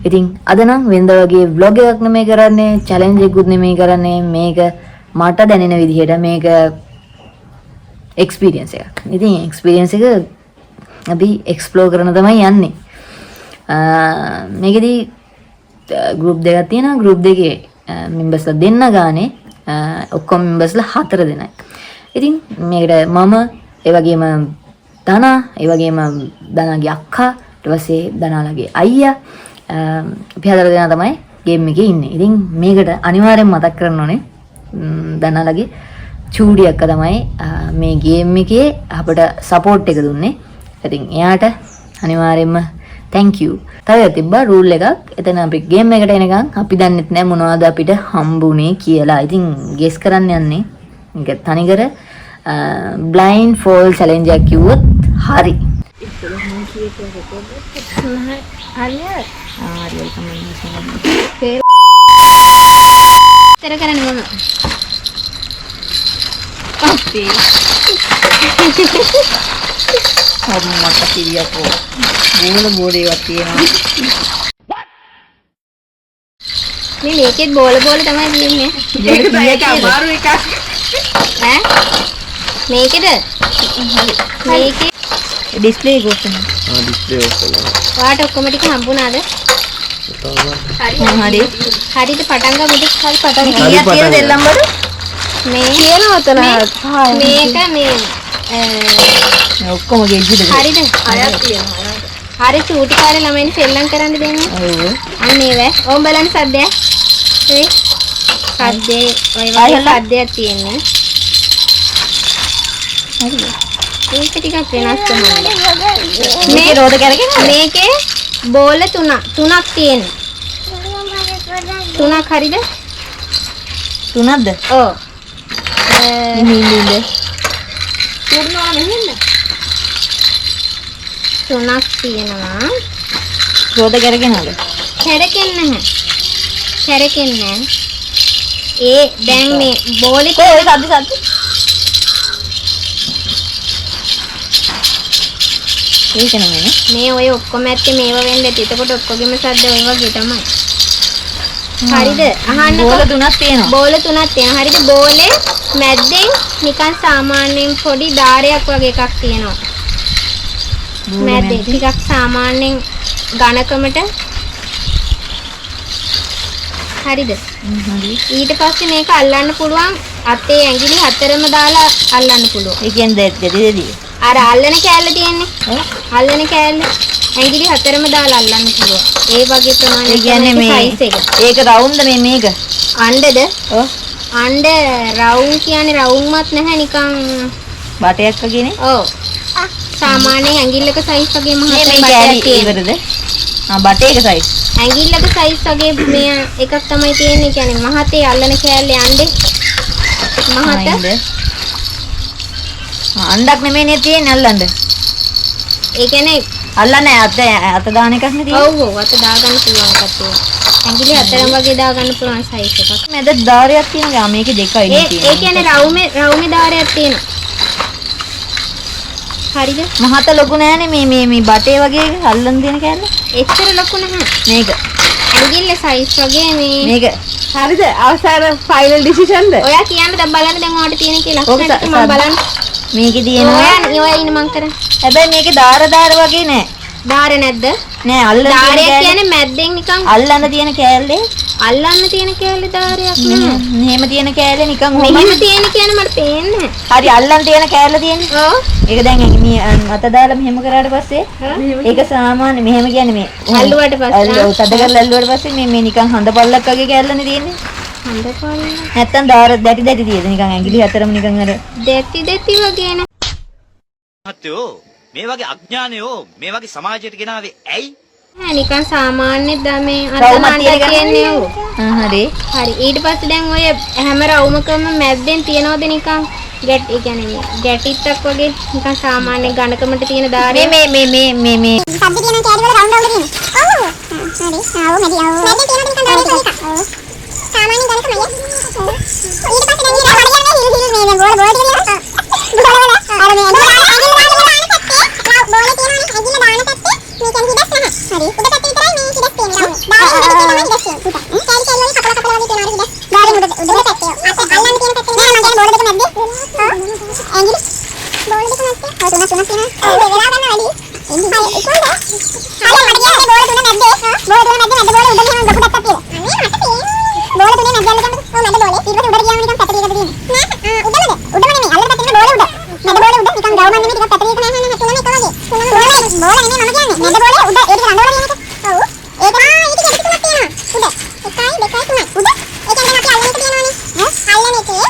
ඉතින් අද නම් වෙනද වගේ vlog එකක් නෙමෙයි කරන්නේ, challenge එකකුත් නෙමෙයි කරන්නේ. මේක මට දැනෙන විදිහට මේක experience එකක්. ඉතින් experience එක අපි explore කරන තමයි යන්නේ. මේකෙදි group දෙකක් තියෙනවා. group දෙකේ members ලා දෙන්න ගානේ ඔක්කොම members ලා 4 දෙනයි. ඉතින් මේකට මම ඒ වගේම දනා, ඒ වගේම දනාගේ අක්කා, ඊට පස්සේ දනාලගේ අයියා අපි 4 දෙනා තමයි ගේම් එකේ ඉන්නේ. ඉතින් මේකට අනිවාර්යෙන් මතක් කරන්න ඕනේ දනාලගේ චූඩි අක්කා තමයි මේ ගේම් එකේ අපට සපෝට් එක දුන්නේ. ඉතින් එයාට අනිවාර්යෙන්ම thank you. තව තිබ්බා රූල් එකක්. එතන අපි ගේම් එකට එනකන් අපි දන්නෙත් නෑ මොනවද අපිට හම්බුනේ කියලා. ඉතින් ගෙස් කරන්න යන්නේ. මේක තනිකර blind fall challenge එකක් කිව්වොත් හරි. තර කරන්නේ මම. අපේ. මට කිරියකෝ. බෝලේවත් තියෙනවා. මේ මේකෙත් බෝල තමයි තියෙන්නේ. මේක අමාරු එකක්. ඈ? මේකද? මේකේ ඩිස්ප්ලේ එක ඔස්සන. ඩිස්ප්ලේ ඔස්සන. වාට ඔක්කොම ටික හම්බුණාද? හරි. හරියට පටන් ගමුද? හරි පටන් ගමු. කීයක් තියෙනද එල්ලම් බඩ? මේ කියනවා උතන. මේක මේ ඔක්කොම ගෙජ්ජිද? හරිද? හයක් තියෙනවා. හරි චූටි කාලේ ළමයින් සෙල්ලම් කරන්න දෙන්නේ. ඔව්. අන්න ඒවැ. ඕම් බලන්න සද්දයක්. ඒ සද්දේ ඔය වගේ සද්දයක් තියෙන්නේ. හරි. මේක ටිකක් වෙනස් තමයි. මේකේ රෝද කරගෙන මේකේ බෝල තුනක් තියෙනවා. තුනක් හරිද? තුනක්ද? ඔව්. නිමින්ද? පුරනවා මෙහෙන්න. තුනක් තියෙනවා. රෝද කරගෙනද? කැරකෙන්නේ නැහැ. කැරකෙන්නේ නැහැ. ඒ දැන් මේ බෝලේ ඔය සද්ද ඒක නෙමෙයි. මේ ඔය ඔක්කොම ඇත්තේ මේව වෙන්න ඇති. එතකොට ඔක්කොගෙම සද්ද ඔය වගේ තමයි. හරිද? අහන්නකෝ. බෝල තුනක් තියෙනවා. බෝල තුනක් තියෙනවා. හරිද? බෝලේ මැද්දෙන් නිකන් සාමාන්‍යයෙන් පොඩි ධාරයක් වගේ එකක් තියෙනවා. මැද්දෙන් ටිකක් සාමාන්‍යයෙන් ඝනකමට. හරිද? හරි. ඊට පස්සේ මේක අල්ලන්න පුළුවන් අතේ ඇඟිලි හතරම දාලා අල්ලන්න පුළුවන්. ඒ කියන්නේ දෙදෙදි. අර අල්ලන කෑල්ල තියෙන්නේ. අල්ලන කෑල්ල ඇඟිලි හතරම දාලා අල්ලන්න පුළුවන්. ඒ වගේ ප්‍රමාණයක්. ඒ කියන්නේ මේ සයිස් එක. ඒක රවුම්ද මේක? අණ්ඩද? ඔව්. අණ්ඩ රවුම් කියන්නේ රවුම්වත් නැහැ නිකන් බටයක් වගේනේ. ඔව්. සාමාන්‍යයෙන් ඇඟිල්ලක සයිස් වගේ මහත් මේ බටයක් කෑලි තියෙනවා. ඉවරද? බටේක සයිස්. ඇඟිල්ලක සයිස් වගේ මේ එකක් තමයි තියෙන්නේ. කියන්නේ මහතේ අල්ලන කෑල්ලේ අණ්ඩේ මහත. අණ්ඩක් නෙමෙයිනේ තියෙන්නේ අල්ලන්න. ඒ කියන්නේ අල්ලන්නේ අත දාන එකක් නේ තියෙන්නේ. ඔව් ඔව් අත දාගන්න පුළුවන් එකක් තියෙනවා. ඇඟිලි හතරම වගේ දාගන්න පුළුවන් සයිස් එකක්. මැද ධාරයක් තියෙනවා. මේකේ දෙකයි නේ තියෙන්නේ. ඒ කියන්නේ රවුමේ ධාරයක් තියෙනවා. හරිද? මහත ලොකු නෑනේ මේ බටේ වගේ අල්ලන් දෙන කෑල්ල. එච්චර ලොකු නැහැ. මේක. ඇඟිල්ල සයිස් වගේ මේ මේක. හරිද? අවසාන ෆයිනල් ඩිසිෂන්ද? ඔයා කියන්න දැන් බලන්න දැන් ඔයාලට තියෙන කියලා ලක්ෂණ ටික මම බලන්න. මේකේ තියෙනවා. ඔයා ඉන්න මං කරා. හැබැයි මේකේ ධාර වගේ නෑ. ධාර නැද්ද? නෑ අල්ලන ධාරය කියන්නේ මැද්දෙන් නිකන් අල්ලන්න තියෙන කෑල්ලේ. අල්ලන්න තියෙන කෑල්ලේ ධාරයක් නෑ. මෙහෙම තියෙන කෑල්ලේ නිකන් ඔහොම. මෙහෙම තියෙන කියන්නේ මට පේන්නේ නැහැ. හරි අල්ලන්න තියෙන කෑල්ල තියෙන්නේ. ඔව්. ඒක දැන් මේ අත දාලා මෙහෙම කරාට පස්සේ ඒක සාමාන්‍ය මෙහෙම කියන්නේ මේ අල්ලුවට පස්සේ ඔව් තද කරලා අල්ලුවට පස්සේ මේ නිකන් හඳ පල්ලක් වගේ කෑල්ලනේ තියෙන්නේ. හඳපල් නැත්තම් ධාර දැටි තියෙද නිකන් ඇඟිලි හතරම නිකන් අර දෙති වගේ නේ. මහත්තයෝ මේ වගේ අඥානයෝ මේ වගේ සමාජයට ගෙනාවේ ඇයි? නෑ නිකන් සාමාන්‍ය මේ අර රවුමක් තමන්ට කියන්නේ ඔව්. හරි. හරි ඊට පස්සේ දැන් ඔය හැම රවුමකම මැද්දෙන් තියනවද නිකන් ඒ කියන්නේ ගැටිත්තක් වගේ නිකන් සාමාන්‍ය ඝනකමට තියෙන ධාරය මේ සබ්බ තියෙන කැඩි වල රවුන්ඩ් රවුන්ඩ් තියෙනවා. ඔව්. හරි. ආව මැදි ආව. මැද්දේ තියෙන නිකන් ධාරය එකක්. ඔව්. සාමාන්‍ය ඝනකමයි. ඔව්. ඊට පස්සේ දැන් මේ රවුන්ඩ් හිල් මේ බෝල ටික දිනවා. අර මේ ඇඟිල්ල දාන පැත්තේ බෝලේ තියෙනවනේ ඇඟිල්ල දාන පැත්තේ මේ කියන්නේ හිඩස් නැහැ. හරි. උඩ පැත්තේ විතරයි මේ හිඩස් තියෙන්නේ. පුතා. කෑලි කෑලි වලින් කපලා කපලා වගේ තියනවා නේද? ගාරින් උඩ පැත්තේ. අත අල්ලන්න තියෙන පැත්තේ නෑ මම කියන්නේ බෝල දෙක මැද්දේ. ඇඟිලි බෝල දෙක මැද්දේ. ඔය තුනක් තියෙනවා. ඒ වෙලා ගන්න වැඩි. එන්නේ කොහොමද? හරියට මට කියන්නේ බෝල තුන මැද්දේ. බෝල තුන මැද්දේ මැද්ද බෝල උඩ ගියාම ලොකු පැත්තක් තියෙනවා. අනේ මට තියෙන්නේ. බෝල තුනේ මැද්ද අල්ලගන්න. ඔය මැද්ද බෝලේ. ඊට පස්සේ උඩට ගියාම නිකන් පැත්තට තියෙන්නේ. නෑ උඩමද? උඩම නෙමෙයි. අල්ලලා පැත්තේ බෝල උඩ. මැද බෝලේ උඩ නිකන් ගවුමක් නෙමෙයි ටිකක් පැත්තට තියෙන නෑ තුනම එක වගේ. තුනම බෝල නෙමෙයි මම කියන්නේ. මැද බෝලේ උඩ ඒක රඳවල තියෙන එක. ඔව්. ඒක ඊට දෙක තුනක් තියෙනවා. උඩ. ඒ කියන්නේ අපි අල්ලන එක තියෙනවානේ. අල්ලන එකේ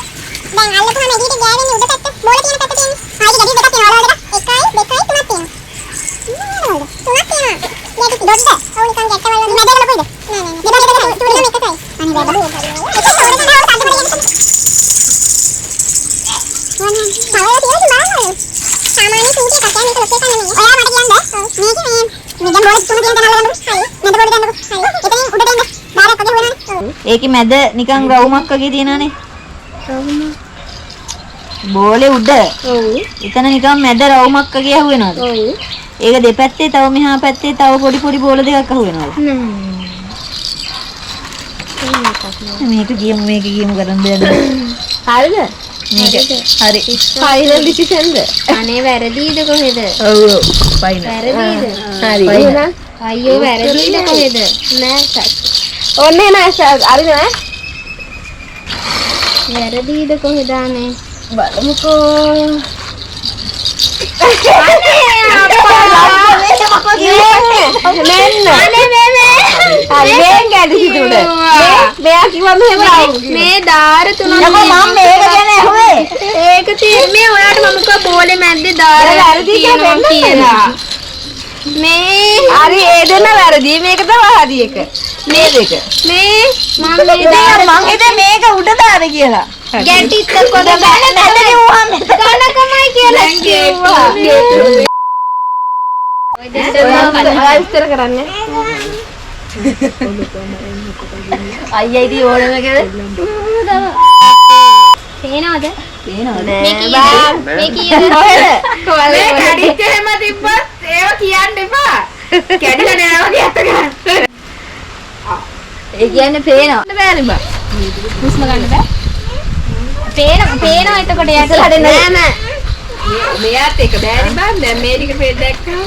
දැන් අල්ලපුවම එළියට ගෑවෙන්නේ උඩ පැත්ත බෝල තියෙන පැත්ත තියෙන්නේ. ආයෙත් ගැටි දෙකක් තියෙනවා. වල දෙකක් 1 2 3 තියෙනවා. තුනක් තියෙනවා. මේක දොඩ. ඔව් නිකන් ගැටවල වල මැදට ලොකුයිද? නෑ නෑ. දෙක තුනම එකයි. අනේ බබා. ඒක තෝරන දවස් අද බලන්න. වනේ. සාමාන්‍ය සූටි එකක් යන්නේ ලොකේ කන්නේ නේ. ඔයා මට කියන්න. මේක මේ දැන් බෝල තුන තියෙන තැන අල්ලගන්නකො. හරි. මැද බෝල ගන්නකො. හරි. එතනින් උඩට එන්න. බාරක් වගේ හොයනනේ. ඒකේ මැද නිකන් රවුමක් වගේ තියෙනවානේ. බෝලේ උඩ. ඔව්. එතන නිකන් මැද රවුමක් වගේ අහුවෙනවද? ඔව්. ඒක දෙපැත්තේ තව මෙහා පැත්තේ තව පොඩි පොඩි බෝල දෙකක් අහුවෙනවද? මේක ගියමු කරන් දෙන්න. හරිද? මේක හරි. ෆයිනල් ඩිසිෂන්ද? අනේ වැරදීද කොහෙද? ඔව් ඔව් ෆයිනල්. වැරදීද? හරි. එහෙනම් අයියෝ වැරදීද කොහෙද? නෑ සර්. ඔන්නේ නෑ සර්. හරිද නෑ? වැරදීද කොහෙද අනේ? බලමුකෝ. මෙයා කිව්වා මේ දාර තුනක් මම මේක ගැන ඇහුවේ. ඒක තියෙන්නේ මේ ඔයාට මම කිව්වා බෝලේ මැද්දේ දාර තියෙනවා කියලා. මේ හරි ඒ දෙන්න වැරදි මේක තමයි හරි එක. මේ දෙක. මේ මම මේ මං හිතේ මේක උඩ දාද කියලා. ගැටිත් කොද බැලන කනකමයි කියලා කිව්වා. ඔයා විස්තර කරන්නේ. අයියා ඉතින් ඕනම එකද? පේනවද? පේනවද? මේ කීයද? මේ කැඩිච්ච හැම තිබ්බත් ඒව කියන්න එපා. කැඩිලා නෑ වගේ අත ගන්න. ඒ කියන්නේ පේනවා. බෑනේ බා. හුස්ම ගන්න බෑ. පේනවා එතකොට යට නෑ නෑ. මෙයාත් එක බෑනේ බා. දැන් මේ ටික පෙඩ් දැක්කම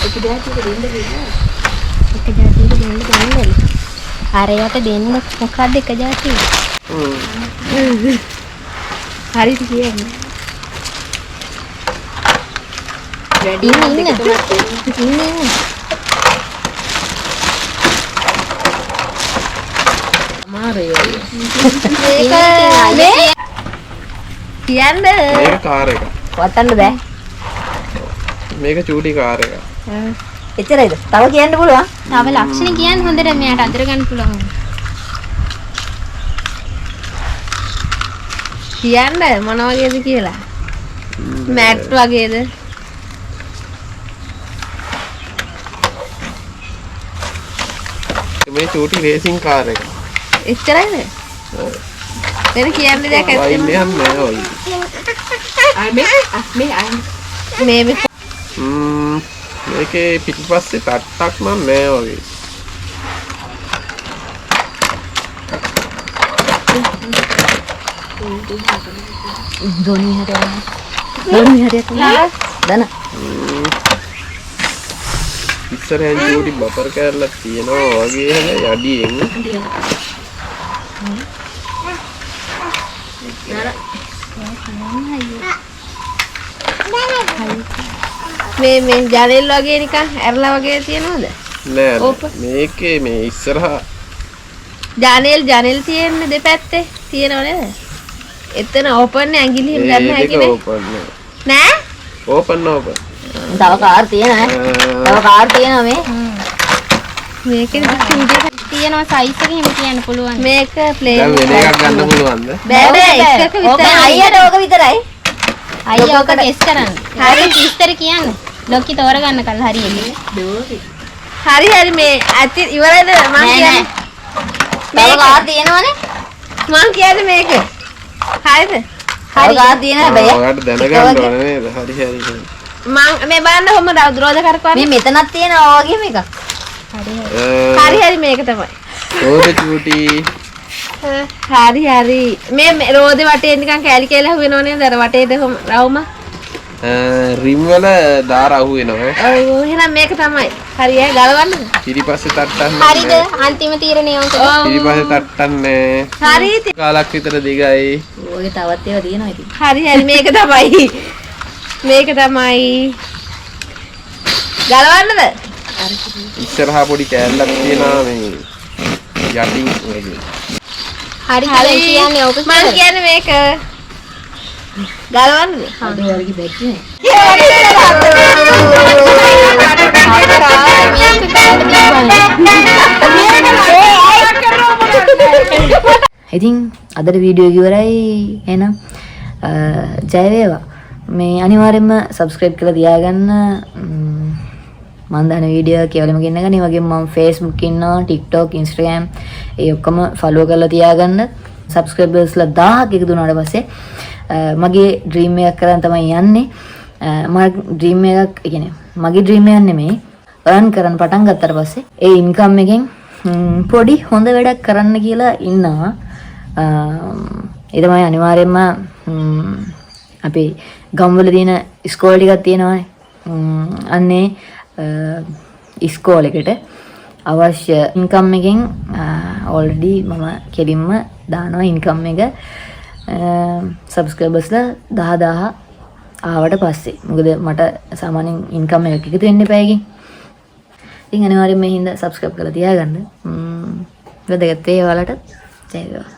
එක જાතියක දෙන්න. අරයට දෙන්න මොකක්ද එක જાතිය? හරිද කියන්නේ. වැඩි ඉන්න. මේ කියන්න මේක කාර් එක. වටන්න බෑ. මේක චූටි කාර් එක. එච්චරයිද? තව කියන්න පුළුවන්. තව ලක්ෂණ කියන්න හොඳට මෙයාට අඳුර ගන්න පුළුවන්. කියන්න මොන වගේද කියලා. මැට් වගේද? මේ චූටි රේසින් කාර් එක. එච්චරයිද? වෙන කියන්න දෙයක් වයින් ඇත්තේ යන්නේ නැහැ ඔය. මේ මේකේ පිටිපස්සේ තට්ටක් නම් නෑ වගේ. ධොනි හරියට දන. ඉස්සරහින් චූටි බපර් කෑල්ලක් තියෙනවා වගේ හැබැයි අඩියෙන්. මේ ජනෙල් වගේ නිකන් ඇරලා වගේ තියනවද? නෑ මේකේ මේ ඉස්සරහා ජනෙල් තියෙන්නේ දෙපැත්තේ තියෙනව නේද? එතන ඕපන් ඇඟිලි එහෙම ගන්න හැකි නේ. ඕපන් නෑ? ඕපන් තව කාර් තියෙනවා ඈ. තව කාර් තියෙනවා මේ. මේකේ තියෙනවා සයිස් එක එහෙම කියන්න පුළුවන්. මේක ප්ලේන් දැන් වෙන එකක් ගන්න පුළුවන්ද? බෑ එකක ඕක විතරයි. අයියට ඕක විතරයි. අයියා ඔක ටෙස්ට් කරන්න. හරි විස්තර කියන්න. ලොක්කි තෝරගන්න කල් හරියන්නේ. හරි මේ ඇත්ත ඉවරයිද මං කියන්නේ? තව කාර් තියෙනවනේ. මං කියන්නේ මේක. හරිද? තව කාර් තියෙන හැබැයි. ඔයාලට දැනගන්න ඕනේ නේද? හරි. මං මේ බලන්න කොහොමද රෝද කරකවන්නේ? මේ මෙතනක් තියෙනවා වගේම එකක්. හරි මේක තමයි. ඕද චූටි හරි හරි මේ රෝදේ වටේ නිකන් කෑලි කෑලි හුවෙනව නේද අර වටේද රවුම රිම් වල දාර අහු වෙනවා ඔව් එහෙනම් මේක තමයි හරි ඈ ගලවන්නද පිටිපස්සේ තට්ටන්න හරිද අන්තිම තීරණය උන්ට පිටිපස්සේ තට්ටන්නේ හරි කාලක් විතර දිගයි ඔයගේ තවත් ඒවා තියෙනවා ඉතින්. හරි හරි මේක තමයි ගලවන්නද ඉස්සරහා පොඩි කෑල්ලක් තියෙනවා මේ යටින් වගේ හරි දැන් කියන්නේ ඕක මම කියන්නේ මේක ගලවන්නද අද වර්ගි බැට්ටි නේ. ඉතින් අදට වීඩියෝ ඉවරයි එහෙනම් ජය වේවා. මේ අනිවාර්යයෙන්ම subscribe කරලා තියාගන්න. මම දාන වීඩියෝ කෙවලම ගෙන්න ගන්න. ඒ වගේම මම Facebook ඉන්නවා, TikTok, Instagram ඒ ඔක්කොම follow කරලා තියාගන්න. subscribers ලා 1000ක් එකතු වුණාට පස්සේ මගේ ඩ්‍රීම් එකක් කරන් තමයි යන්නේ. මම ඩ්‍රීම් එකක් කියන්නේ මගේ ඩ්‍රීම් එකක් නෙමෙයි earn කරන්න පටන් ගත්තට පස්සේ ඒ ඉන්කම් එකෙන් පොඩි හොඳ වැඩක් කරන්න කියලා ඉන්නවා. ඒ තමයි අනිවාර්යයෙන්ම අපි ගම්වල තියෙන ඉස්කෝල ටිකක් තියෙනවානේ. අන්නේ ඉස්කෝලේකට අවශ්‍ය ඉන්කම් එකෙන් ඔල්රෙඩි මම කෙලින්ම දානවා ඉන්කම් එක සබ්ස්ක්‍රයිබර්ස්ලා 10000 ආවට පස්සේ. මොකද මට සාමාන්‍යයෙන් ඉන්කම් එකක් එකතු වෙන්න එපා එකකින්. ඉතින් අනිවාර්යයෙන් මේ හින්දා සබ්ස්ක්‍රයිබ් කරලා තියාගන්න. වැදගත් ඒ ඔයාලට ජය වේවා.